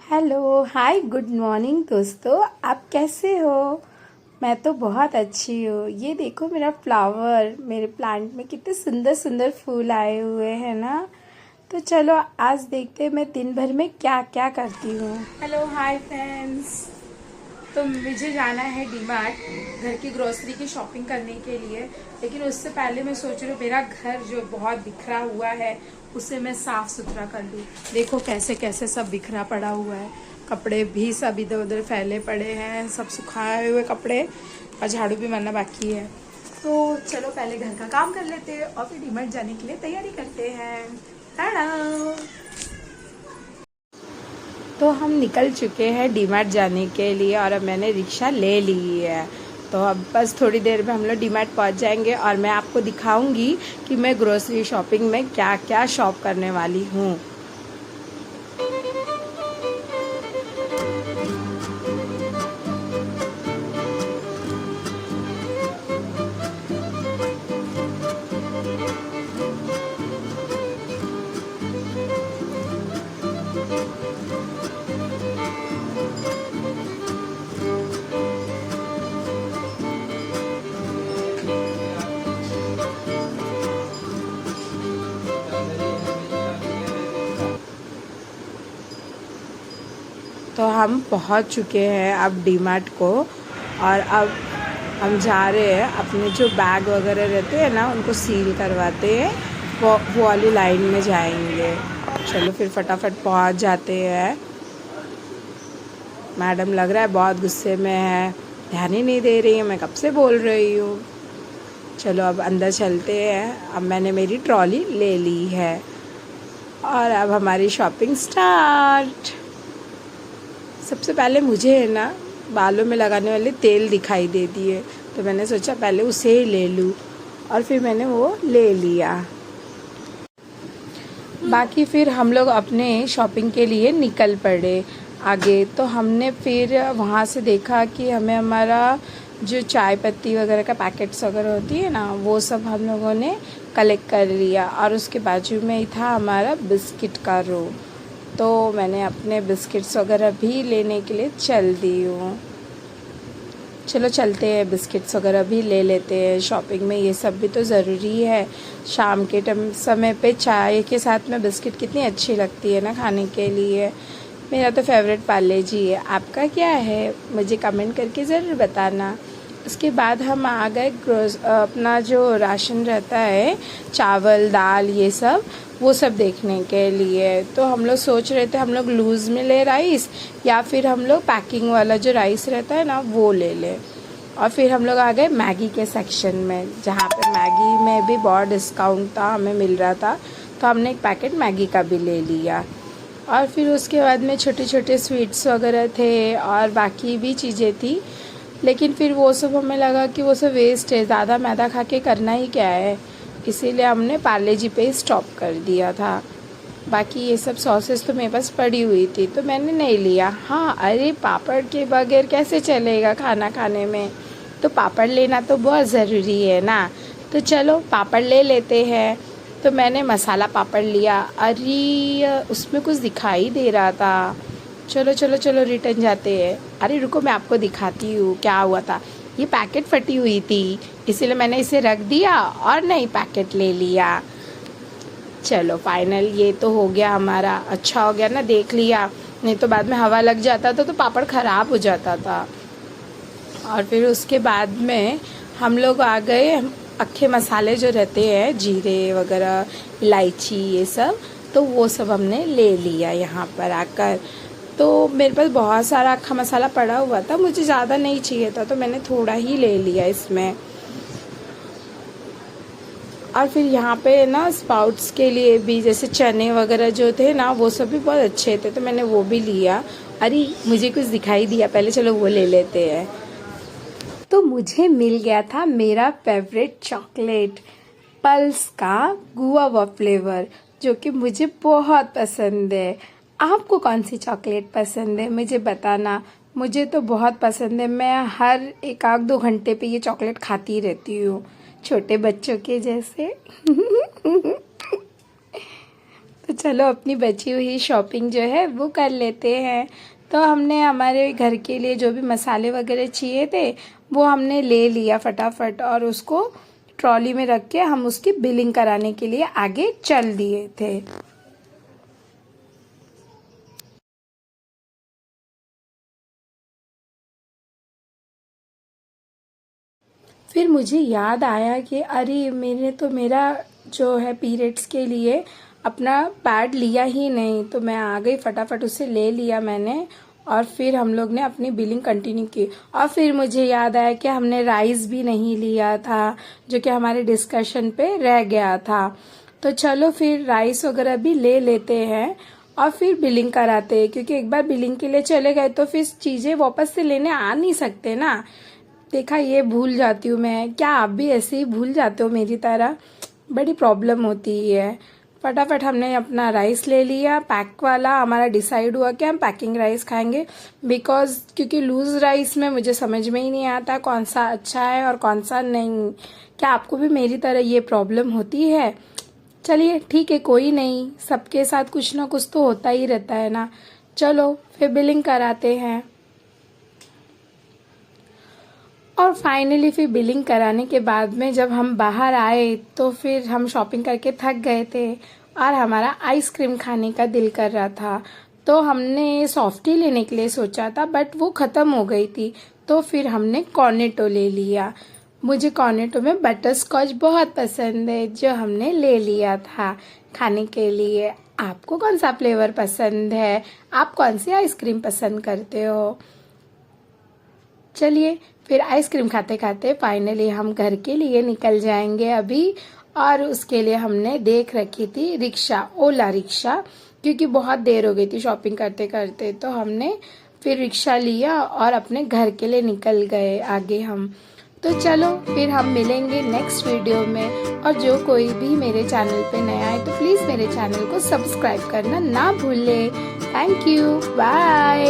Hello hi good morning दोस्तों। आप कैसे हो? मैं तो बहुत अच्छी हूँ। ये देखो मेरा फ्लावर, मेरे प्लांट में कितने सुंदर सुंदर फूल आए हुए हैं ना। तो चलो आज देखते हैं मैं दिन भर में क्या क्या करती हूँ। Hello hi friends. तो मुझे जाना है डीमार्ट घर की ग्रोसरी की शॉपिंग करने के लिए, लेकिन उससे पहले मैं सोच रही हूँ मेरा घर जो बहुत बिखरा हुआ है उसे मैं साफ सुथरा कर लूँ। देखो कैसे कैसे सब बिखरा पड़ा हुआ है, कपड़े भी सब इधर उधर फैले पड़े हैं, सब सुखाए हुए कपड़े और झाड़ू भी मारना बाकी है। तो चलो पहले घर का काम कर लेते हैं और फिर डीमार्ट जाने के लिए तैयारी करते हैं। टाटा। तो हम निकल चुके हैं डीमार्ट जाने के लिए और अब मैंने रिक्शा ले ली है। तो अब बस थोड़ी देर में हम लोग डीमार्ट पहुंच जाएंगे और मैं आपको दिखाऊंगी कि मैं ग्रोसरी शॉपिंग में क्या क्या शॉप करने वाली हूँ। तो हम पहुंच चुके हैं अब डीमार्ट को और अब हम जा रहे हैं अपने जो बैग वगैरह रहते हैं ना उनको सील करवाते हैं, वो वाली लाइन में जाएंगे। चलो फिर फटाफट पहुंच जाते हैं। मैडम लग रहा है बहुत गुस्से में है, ध्यान ही नहीं दे रही है, मैं कब से बोल रही हूँ। चलो अब अंदर चलते हैं। अब मैंने मेरी ट्रॉली ले ली है और अब हमारी शॉपिंग स्टार्ट। सबसे पहले मुझे है ना बालों में लगाने वाले तेल दिखाई दे दिए, तो मैंने सोचा पहले उसे ही ले लूँ और फिर मैंने वो ले लिया। बाकी फिर हम लोग अपने शॉपिंग के लिए निकल पड़े आगे। तो हमने फिर वहाँ से देखा कि हमें हमारा जो चाय पत्ती वगैरह का पैकेट्स वगैरह होती है ना वो सब हम लोगों ने कलेक्ट कर लिया और उसके बाजू में ही था हमारा बिस्किट का रो। तो मैंने अपने बिस्किट्स वगैरह भी लेने के लिए चल दी हूँ। चलो चलते हैं, बिस्किट्स वगैरह भी ले लेते हैं। शॉपिंग में ये सब भी तो ज़रूरी है। शाम के समय पे चाय के साथ में बिस्किट कितनी अच्छी लगती है ना खाने के लिए। मेरा तो फेवरेट पार्ले जी है। आपका क्या है मुझे कमेंट करके ज़रूर बताना। उसके बाद हम आ गए अपना जो राशन रहता है, चावल दाल ये सब, वो सब देखने के लिए। तो हम लोग सोच रहे थे हम लोग लूज़ में ले राइस या फिर हम लोग पैकिंग वाला जो राइस रहता है ना वो ले लें। और फिर हम लोग आ गए मैगी के सेक्शन में, जहाँ पे मैगी में भी बहुत डिस्काउंट था, हमें मिल रहा था। तो हमने एक पैकेट मैगी का भी ले लिया। और फिर उसके बाद में छोटे छोटे स्वीट्स वगैरह थे और बाकी भी चीज़ें थी, लेकिन फिर वो सब हमें लगा कि वो सब वेस्ट है, ज़्यादा मैदा खा के करना ही क्या है, इसीलिए हमने पार्ले जी पे स्टॉप कर दिया था। बाकी ये सब सॉसेस तो मेरे पास पड़ी हुई थी तो मैंने नहीं लिया। हाँ अरे पापड़ के बगैर कैसे चलेगा खाना खाने में, तो पापड़ लेना तो बहुत ज़रूरी है ना। तो चलो पापड़ ले लेते हैं। तो मैंने मसाला पापड़ लिया। अरे उसमें कुछ दिखाई दे रहा था। चलो चलो चलो रिटर्न जाते हैं। अरे रुको मैं आपको दिखाती हूँ क्या हुआ था। ये पैकेट फटी हुई थी, इसीलिए मैंने इसे रख दिया और नई पैकेट ले लिया। चलो फाइनल ये तो हो गया हमारा, अच्छा हो गया ना देख लिया, नहीं तो बाद में हवा लग जाता था तो पापड़ ख़राब हो जाता था। और फिर उसके बाद में हम लोग आ गए अक्खे मसाले जो रहते हैं, जीरे वगैरह इलायची ये सब, तो वो सब हमने ले लिया यहाँ पर आकर। तो मेरे पास बहुत सारा अक्खा मसाला पड़ा हुआ था, मुझे ज़्यादा नहीं चाहिए था तो मैंने थोड़ा ही ले लिया इसमें। और फिर यहाँ पे ना स्पाउट्स के लिए भी जैसे चने वगैरह जो थे ना वो सब भी बहुत अच्छे थे तो मैंने वो भी लिया। अरे मुझे कुछ दिखाई दिया, पहले चलो वो ले लेते हैं। तो मुझे मिल गया था मेरा फेवरेट चॉकलेट, पल्स का गुआवा फ्लेवर, जो कि मुझे बहुत पसंद है। आपको कौन सी चॉकलेट पसंद है मुझे बताना। मुझे तो बहुत पसंद है, मैं हर एक आध 2 घंटे पे ये चॉकलेट खाती रहती हूँ, छोटे बच्चों के जैसे। तो चलो अपनी बची हुई शॉपिंग जो है वो कर लेते हैं। तो हमने हमारे घर के लिए जो भी मसाले वगैरह चाहिए थे वो हमने ले लिया फटाफट, और उसको ट्रॉली में रख के हम उसकी बिलिंग कराने के लिए आगे चल दिए थे। फिर मुझे याद आया कि अरे मैंने तो मेरा जो है पीरियड्स के लिए अपना पैड लिया ही नहीं, तो मैं आ गई फटाफट उसे ले लिया मैंने, और फिर हम लोग ने अपनी बिलिंग कंटिन्यू की। और फिर मुझे याद आया कि हमने राइस भी नहीं लिया था, जो कि हमारे डिस्कशन पे रह गया था। तो चलो फिर राइस वगैरह भी ले लेते हैं और फिर बिलिंग कराते हैं, क्योंकि एक बार बिलिंग के लिए चले गए तो फिर चीज़ें वापस से लेने आ नहीं सकते ना। देखा, ये भूल जाती हूँ मैं। क्या आप भी ऐसे ही भूल जाते हो मेरी तरह? बड़ी प्रॉब्लम होती है। फटाफट हमने अपना राइस ले लिया पैक वाला। हमारा डिसाइड हुआ कि हम पैकिंग राइस खाएंगे, क्योंकि लूज राइस में मुझे समझ में ही नहीं आता कौन सा अच्छा है और कौन सा नहीं। क्या आपको भी मेरी तरह ये प्रॉब्लम होती है? चलिए ठीक है, कोई नहीं, सबके साथ कुछ ना कुछ तो होता ही रहता है ना। चलो फिर बिलिंग कराते हैं। और फाइनली फिर बिलिंग कराने के बाद में जब हम बाहर आए तो फिर हम शॉपिंग करके थक गए थे और हमारा आइसक्रीम खाने का दिल कर रहा था। तो हमने सॉफ्टी लेने के लिए सोचा था, बट वो ख़त्म हो गई थी। तो फिर हमने कॉर्नेटो ले लिया। मुझे कॉर्नेटो में बटर स्कॉच बहुत पसंद है, जो हमने ले लिया था खाने के लिए। आपको कौन सा फ्लेवर पसंद है? आप कौन सी आइसक्रीम पसंद करते हो? चलिए फिर आइसक्रीम खाते खाते फाइनली हम घर के लिए निकल जाएंगे अभी। और उसके लिए हमने देख रखी थी रिक्शा, ओला रिक्शा, क्योंकि बहुत देर हो गई थी शॉपिंग करते करते। तो हमने फिर रिक्शा लिया और अपने घर के लिए निकल गए आगे हम। तो चलो फिर हम मिलेंगे नेक्स्ट वीडियो में। और जो कोई भी मेरे चैनल पे नया है तो प्लीज़ मेरे चैनल को सब्सक्राइब करना ना भूले। Thank you, bye.